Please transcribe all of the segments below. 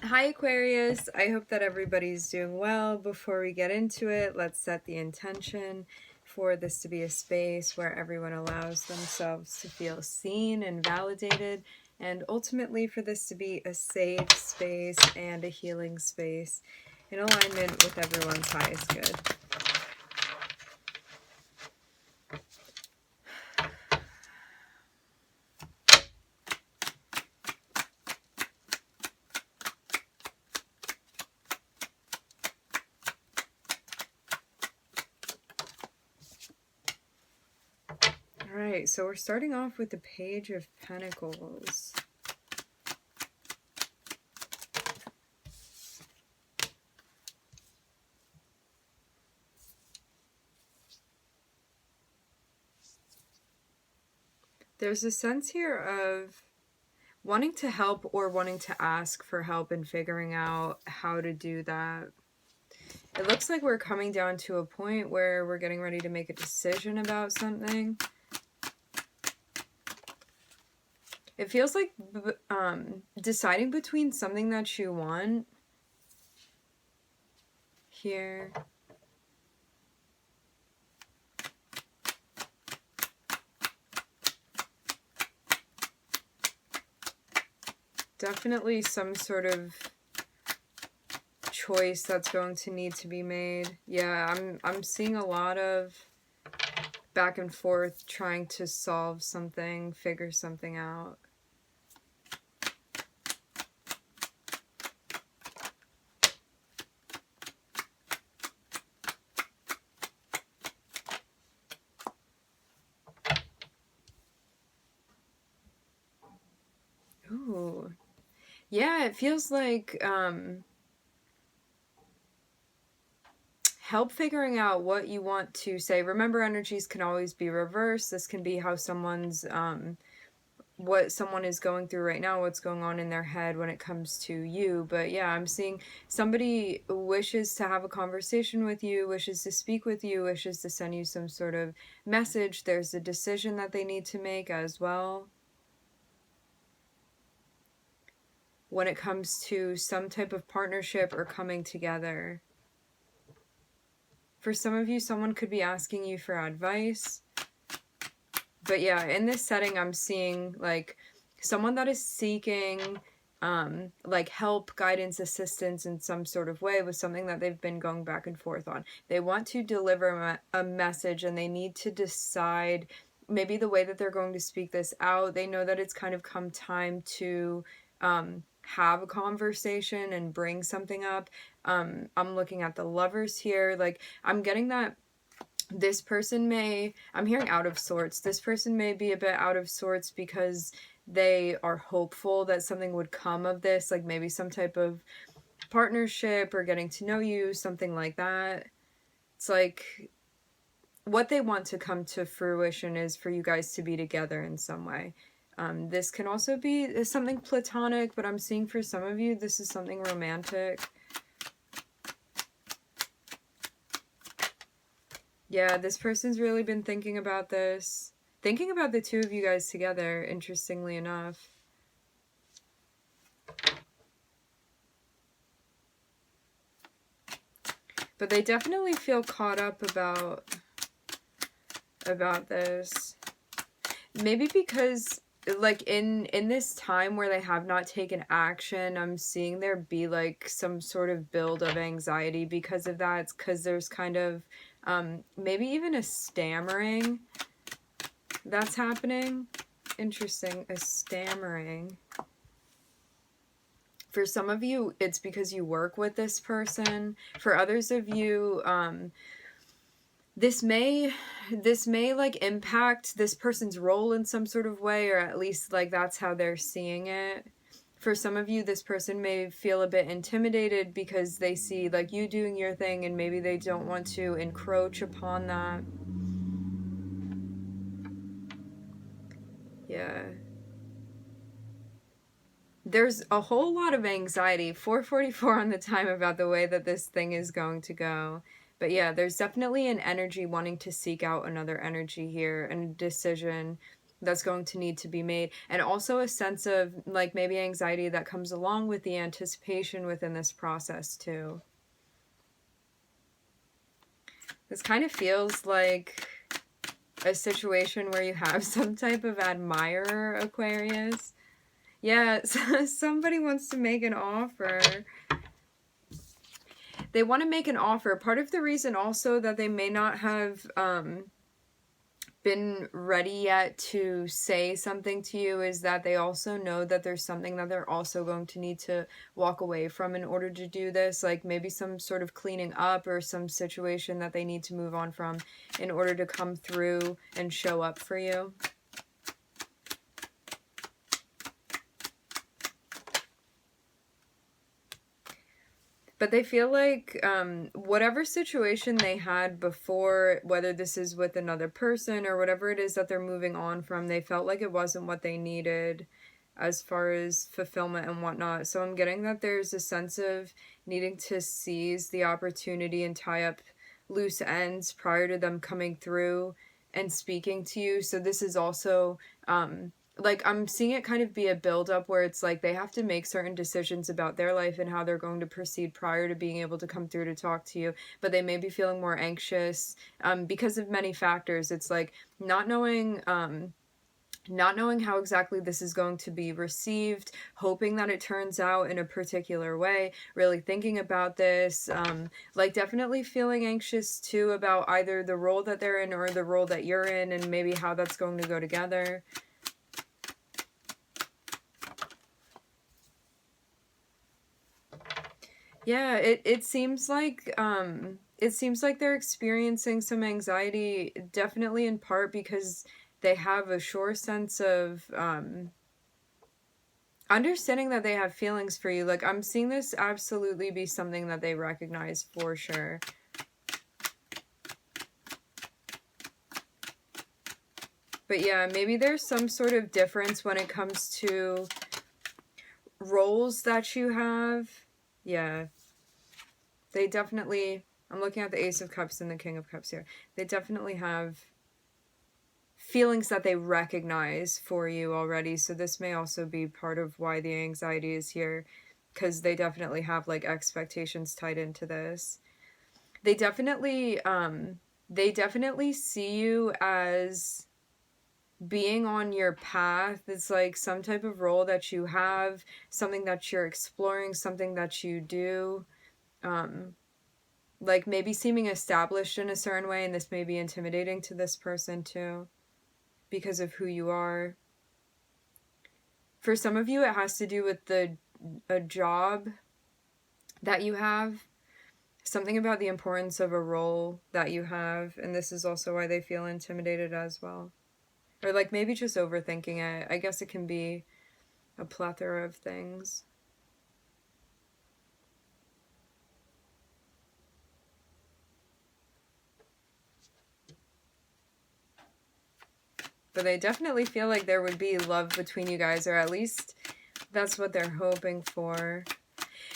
Hi Aquarius, I hope that everybody's doing well. Before we get into it, let's set the intention for this to be a space where everyone allows themselves to feel seen and validated, and ultimately for this to be a safe space and a healing space in alignment with everyone's highest good. Alright, so we're starting off with the Page of Pentacles. There's a sense here of wanting to help or wanting to ask for help and figuring out how to do that. It looks like we're coming down to a point where we're getting ready to make a decision about something. It feels like deciding between something that you want here. Definitely some sort of choice that's going to need to be made. Yeah, I'm seeing a lot of back and forth trying to solve something, figure something out. Ooh. Yeah, it feels like help figuring out what you want to say. Remember, energies can always be reversed. This can be how someone's what someone is going through right now, what's going on in their head when it comes to you. But yeah, I'm seeing somebody wishes to have a conversation with you, wishes to speak with you, wishes to send you some sort of message. There's a decision that they need to make as well when it comes to some type of partnership or coming together. For some of you, someone could be asking you for advice. But yeah, in this setting, I'm seeing like someone that is seeking like help, guidance, assistance in some sort of way with something that they've been going back and forth on. They want to deliver a message and they need to decide maybe the way that they're going to speak this out. They know that it's kind of come time to have a conversation and bring something up. I'm looking at the Lovers here. Like, I'm getting that this person may, I'm hearing out of sorts. This person may be a bit out of sorts because they are hopeful that something would come of this, like maybe some type of partnership or getting to know you, something like that. It's like what they want to come to fruition is for you guys to be together in some way. This can also be something platonic, but I'm seeing for some of you, this is something romantic. Yeah, this person's really been thinking about this. Thinking about the two of you guys together, interestingly enough. But they definitely feel caught up about this. Maybe because like in this time where they have not taken action, I'm seeing there be like some sort of build of anxiety because of that. It's because there's kind of maybe even a stammering that's happening. Interesting, a stammering. For some of you, it's because you work with this person. For others of you, this may like impact this person's role in some sort of way, or at least like that's how they're seeing it. For some of you, this person may feel a bit intimidated because they see like you doing your thing and maybe they don't want to encroach upon that. Yeah. There's a whole lot of anxiety, 444 on the time, about the way that this thing is going to go. But yeah, there's definitely an energy wanting to seek out another energy here and a decision. that's going to need to be made. And also a sense of like maybe anxiety that comes along with the anticipation within this process too. This kind of feels like a situation where you have some type of admirer, Aquarius. Yeah, somebody wants to make an offer. They want to make an offer. Part of the reason also that they may not have been ready yet to say something to you is that they also know that there's something that they're also going to need to walk away from in order to do this, like maybe some sort of cleaning up or some situation that they need to move on from in order to come through and show up for you. But they feel like whatever situation they had before, whether this is with another person or whatever it is that they're moving on from, they felt like it wasn't what they needed as far as fulfillment and whatnot. So I'm getting that there's a sense of needing to seize the opportunity and tie up loose ends prior to them coming through and speaking to you. So this is also like I'm seeing it kind of be a build-up where it's like they have to make certain decisions about their life and how they're going to proceed prior to being able to come through to talk to you, but they may be feeling more anxious because of many factors. It's like not knowing how exactly this is going to be received, hoping that it turns out in a particular way, really thinking about this, like definitely feeling anxious too about either the role that they're in or the role that you're in and maybe how that's going to go together. Yeah, it seems like they're experiencing some anxiety, definitely in part because they have a sure sense of understanding that they have feelings for you. Like I'm seeing this absolutely be something that they recognize for sure. But yeah, maybe there's some sort of difference when it comes to roles that you have. Yeah. They definitely, I'm looking at the Ace of Cups and the King of Cups here. They definitely have feelings that they recognize for you already. So this may also be part of why the anxiety is here, because they definitely have like expectations tied into this. They definitely see you as being on your path. It's like some type of role that you have, something that you're exploring, something that you do. Like maybe seeming established in a certain way, and this may be intimidating to this person too because of who you are. For some of you, it has to do with a job that you have, something about the importance of a role that you have, and this is also why they feel intimidated as well. Or like maybe just overthinking it. I guess it can be a plethora of things. But they definitely feel like there would be love between you guys, or at least that's what they're hoping for.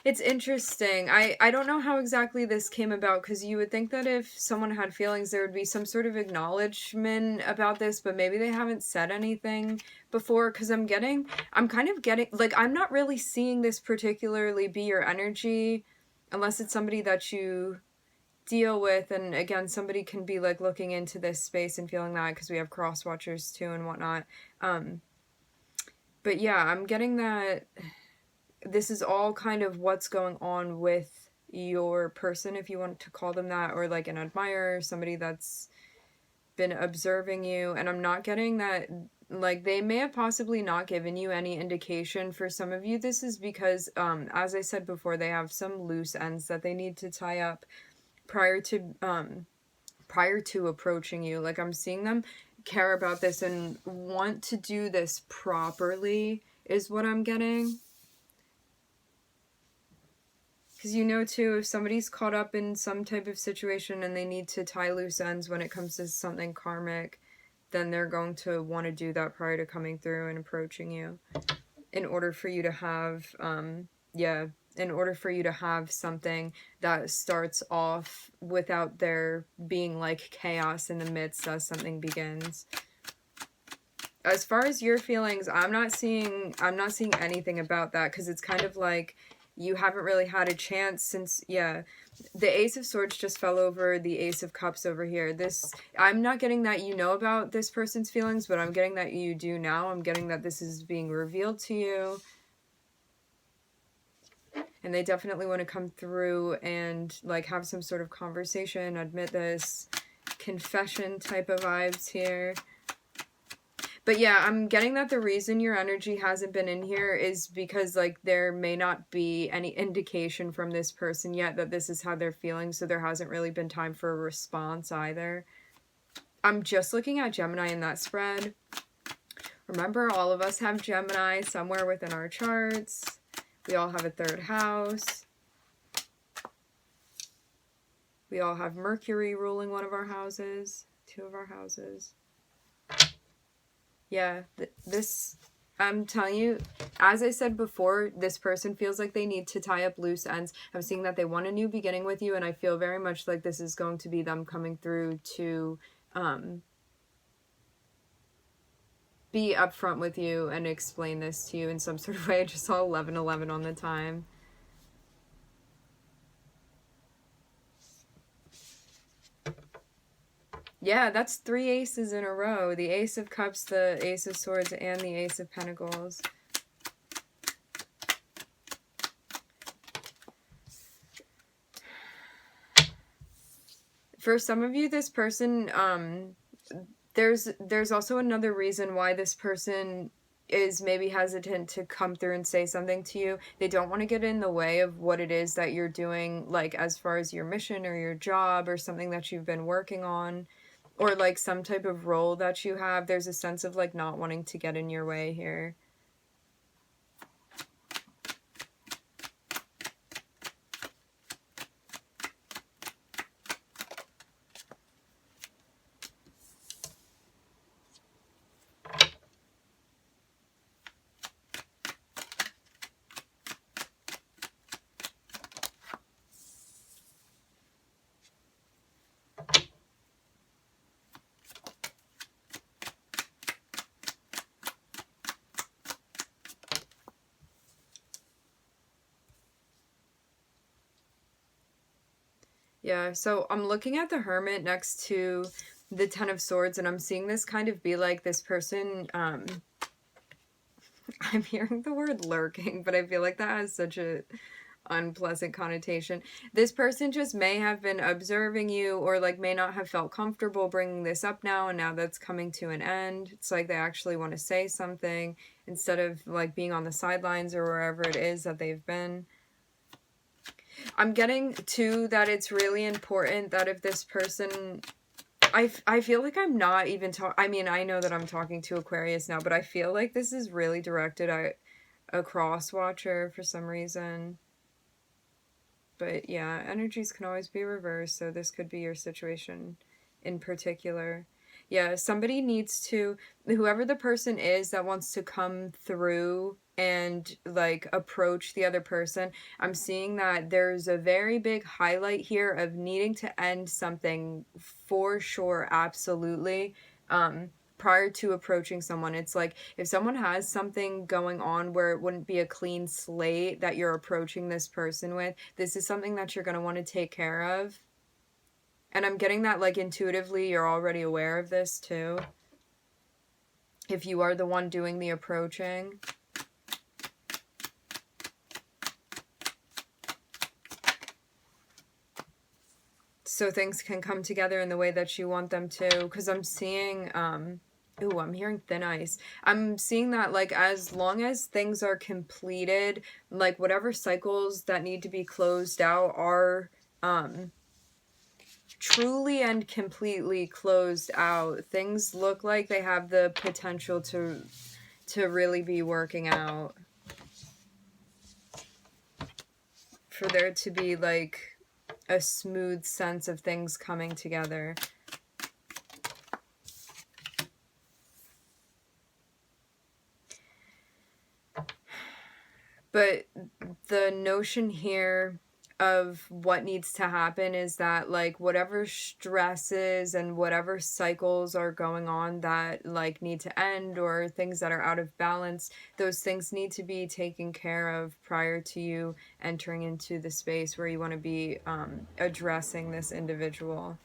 It's interesting. I don't know how exactly this came about, because you would think that if someone had feelings, there would be some sort of acknowledgement about this, but maybe they haven't said anything before, because I'm kind of getting, like, I'm not really seeing this particularly be your energy, unless it's somebody that you deal with, and again, somebody can be like looking into this space and feeling that, because we have cross watchers too and whatnot. But yeah, I'm getting that this is all kind of what's going on with your person, if you want to call them that, or like an admirer, somebody that's been observing you. And I'm not getting that, like, they may have possibly not given you any indication. For some of you, this is because as I said before, they have some loose ends that they need to tie up prior to approaching you. Like, I'm seeing them care about this and want to do this properly is what I'm getting. Because you know too, if somebody's caught up in some type of situation and they need to tie loose ends when it comes to something karmic, then they're going to want to do that prior to coming through and approaching you, in order for you to have in order for you to have something that starts off without there being like chaos in the midst as something begins. as far as your feelings, I'm not seeing anything about that, because it's kind of like you haven't really had a chance since, yeah, the Ace of Swords just fell over the Ace of Cups over here. This, I'm not getting that you know about this person's feelings, but I'm getting that you do now. I'm getting that this is being revealed to you. And they definitely want to come through and like have some sort of conversation, admit this, confession type of vibes here. But yeah, I'm getting that the reason your energy hasn't been in here is because like there may not be any indication from this person yet that this is how they're feeling, so there hasn't really been time for a response either. I'm just looking at Gemini in that spread. Remember, all of us have Gemini somewhere within our charts. We all have a third house. We all have Mercury ruling one of our houses, two of our houses. Yeah, this, I'm telling you, as I said before, this person feels like they need to tie up loose ends. I'm seeing that they want a new beginning with you, and I feel very much like this is going to be them coming through to be upfront with you and explain this to you in some sort of way. I just saw 1111 on the time. Yeah, that's 3 aces in a row. The Ace of Cups, the Ace of Swords, and the Ace of Pentacles. For some of you, this person, there's also another reason why this person is maybe hesitant to come through and say something to you. They don't want to get in the way of what it is that you're doing, like as far as your mission or your job or something that you've been working on, or like some type of role that you have. There's a sense of like not wanting to get in your way here. Yeah, so I'm looking at the Hermit next to the Ten of Swords, and I'm seeing this kind of be like this person, I'm hearing the word lurking, but I feel like that has such a unpleasant connotation. This person just may have been observing you, or like may not have felt comfortable bringing this up now, and now that's coming to an end. It's like they actually want to say something instead of like being on the sidelines or wherever it is that they've been. I'm getting too that it's really important that if this person, I feel like I'm not even I mean, I know that I'm talking to Aquarius now, but I feel like this is really directed at a cross watcher for some reason. But yeah, energies can always be reversed, so this could be your situation in particular. Yeah, somebody needs to, whoever the person is that wants to come through and like approach the other person, I'm seeing that there's a very big highlight here of needing to end something for sure, absolutely. Prior to approaching someone. It's like if someone has something going on where it wouldn't be a clean slate that you're approaching this person with, this is something that you're going to want to take care of. And I'm getting that like intuitively you're already aware of this too, if you are the one doing the approaching. So things can come together in the way that you want them to. Because I'm seeing, ooh, I'm hearing thin ice. I'm seeing that like as long as things are completed, like whatever cycles that need to be closed out are truly and completely closed out, things look like they have the potential to really be working out. For there to be like a smooth sense of things coming together. But the notion here of what needs to happen is that, like, whatever stresses and whatever cycles are going on that, like, need to end, or things that are out of balance, those things need to be taken care of prior to you entering into the space where you want to be addressing this individual.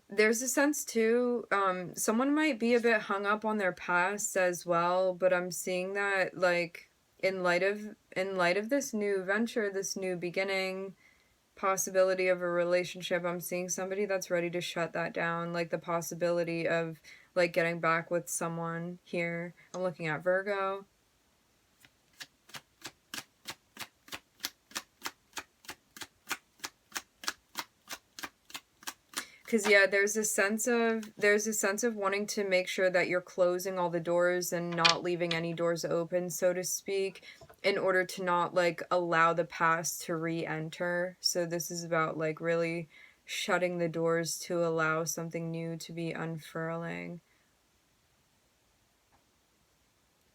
There's a sense too, someone might be a bit hung up on their past as well, but I'm seeing that, like, in light of this new venture, this new beginning, possibility of a relationship, I'm seeing somebody that's ready to shut that down, like the possibility of, like, getting back with someone here. I'm looking at Virgo. Because, yeah, there's a sense of wanting to make sure that you're closing all the doors and not leaving any doors open, so to speak, in order to not, like, allow the past to re-enter. So this is about, like, really shutting the doors to allow something new to be unfurling.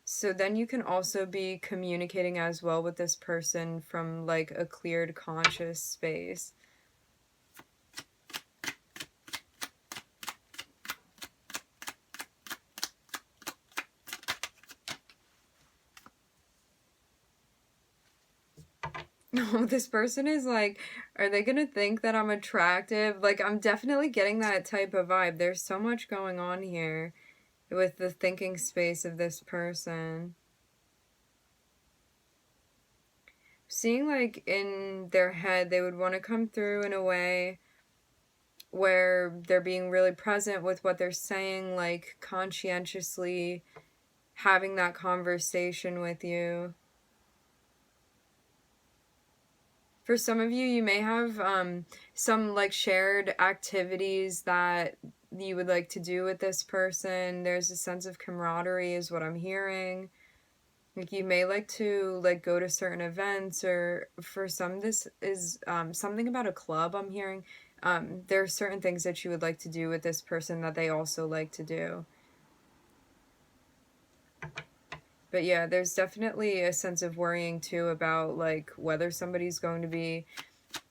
So then you can also be communicating as well with this person from, like, a cleared conscious space. No, this person is like, are they gonna think that I'm attractive? Like, I'm definitely getting that type of vibe. There's so much going on here with the thinking space of this person. Seeing, like, in their head, they would want to come through in a way where they're being really present with what they're saying, like, conscientiously having that conversation with you. For some of you, you may have some, like, shared activities that you would like to do with this person. There's a sense of camaraderie is what I'm hearing. Like, you may like to, like, go to certain events, or for some this is something about a club I'm hearing. There are certain things that you would like to do with this person that they also like to do. But yeah, there's definitely a sense of worrying too about, like, whether somebody's going to be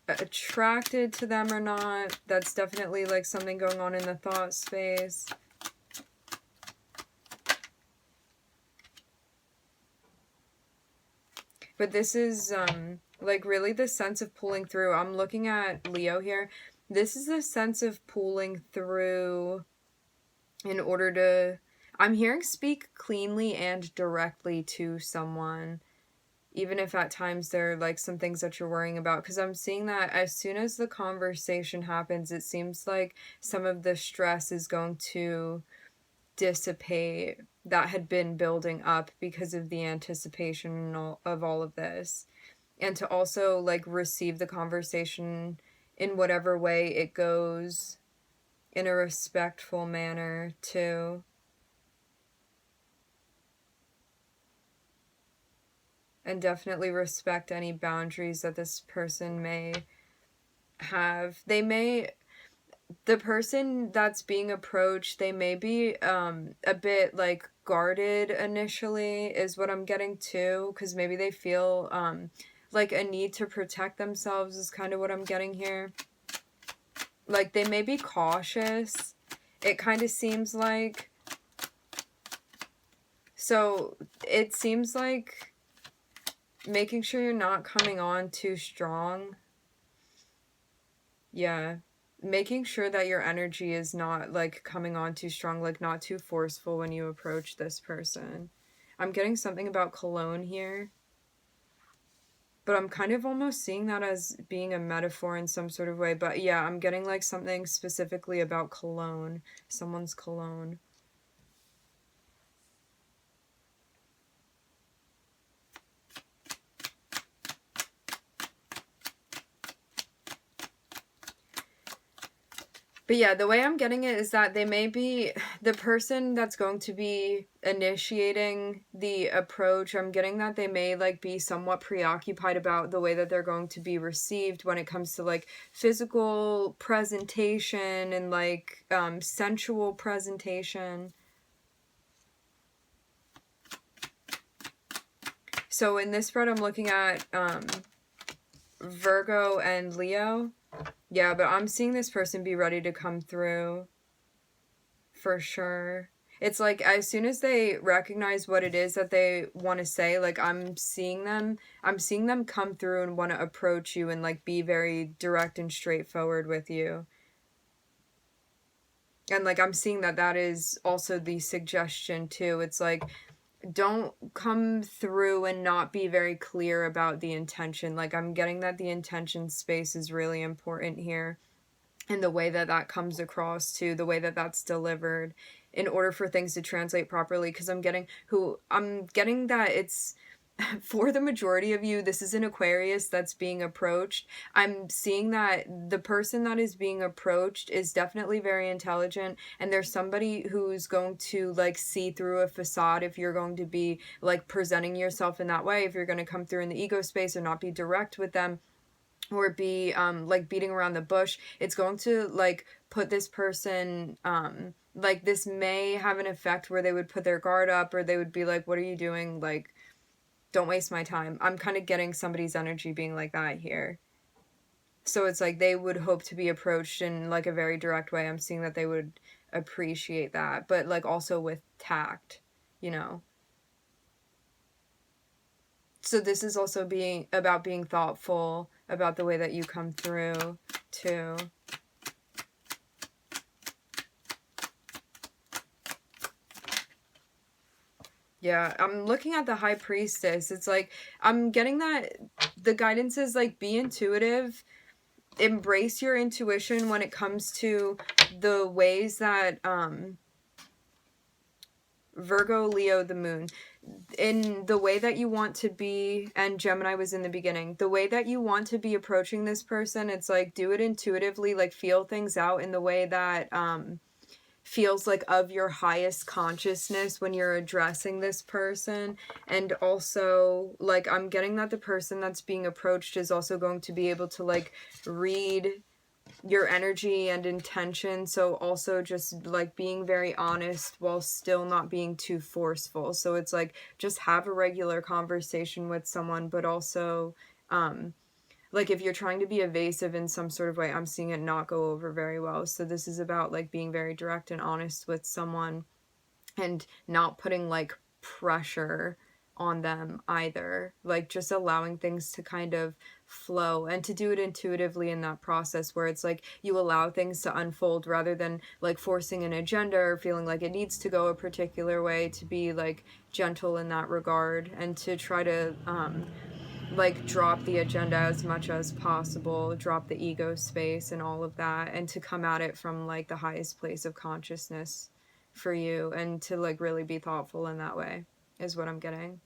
attracted to them or not. That's definitely, like, something going on in the thought space. But this is like, really the sense of pulling through. I'm looking at Leo here. This is the sense of pulling through in order to, I'm hearing, speak cleanly and directly to someone, even if at times there are, like, some things that you're worrying about. Because I'm seeing that as soon as the conversation happens, it seems like some of the stress is going to dissipate that had been building up because of the anticipation of all of this. And to also, like, receive the conversation in whatever way it goes in a respectful manner too. And definitely respect any boundaries that this person may have. The person that's being approached, they may be a bit, like, guarded initially, is what I'm getting too, because maybe they feel like a need to protect themselves is kind of what I'm getting here. Like, they may be cautious, it kind of seems like. So it seems like making sure you're not coming on too strong. Yeah. Making sure that your energy is not, like, coming on too strong, like, not too forceful when you approach this person. I'm getting something about cologne here. But I'm kind of almost seeing that as being a metaphor in some sort of way. But yeah, I'm getting, like, something specifically about cologne. Someone's cologne. But yeah, the way I'm getting it is that they may be the person that's going to be initiating the approach. I'm getting that they may like be somewhat preoccupied about the way that they're going to be received when it comes to like physical presentation and like sensual presentation. So in this spread, I'm looking at Virgo and Leo. Yeah, but I'm seeing this person be ready to come through for sure. It's like as soon as they recognize what it is that they want to say, like I'm seeing them come through and want to approach you and like be very direct and straightforward with you. And like I'm seeing that that is also the suggestion too. It's like don't come through and not be very clear about the intention. Like I'm getting that the intention space is really important here, and the way that that comes across to the way that that's delivered in order for things to translate properly. Because I'm getting that it's for the majority of you, this is an Aquarius that's being approached. I'm seeing that the person that is being approached is definitely very intelligent, and there's somebody who's going to like see through a facade if you're going to be like presenting yourself in that way, if you're going to come through in the ego space or not be direct with them or be like beating around the bush. It's going to like put this person like this may have an effect where they would put their guard up, or they would be like, what are you doing? Like, don't waste my time. I'm kind of getting somebody's energy being like that here. So it's like they would hope to be approached in like a very direct way. I'm seeing that they would appreciate that, but like also with tact, you know. So this is also being thoughtful about the way that you come through too. Yeah, I'm looking at the High Priestess. It's like I'm getting that the guidance is like be intuitive, embrace your intuition when it comes to the ways that Virgo, Leo, the moon, in the way that you want to be, and Gemini was in the beginning, the way that you want to be approaching this person, it's like do it intuitively, like feel things out in the way that feels like of your highest consciousness when you're addressing this person. And also like I'm getting that the person that's being approached is also going to be able to like read your energy and intention, so also just like being very honest while still not being too forceful. So it's like just have a regular conversation with someone, but also like if you're trying to be evasive in some sort of way, I'm seeing it not go over very well. So this is about like being very direct and honest with someone and not putting like pressure on them either. Like just allowing things to kind of flow and to do it intuitively in that process where it's like you allow things to unfold rather than like forcing an agenda or feeling like it needs to go a particular way, to be like gentle in that regard and to try to like drop the agenda as much as possible, drop the ego space and all of that, and to come at it from like the highest place of consciousness for you, and to like really be thoughtful in that way is what I'm getting.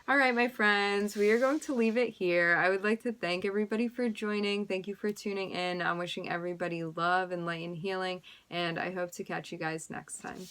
All right, my friends, we are going to leave it here. I would like to thank everybody for joining. Thank you for tuning in. I'm wishing everybody love and light and healing, and I hope to catch you guys next time.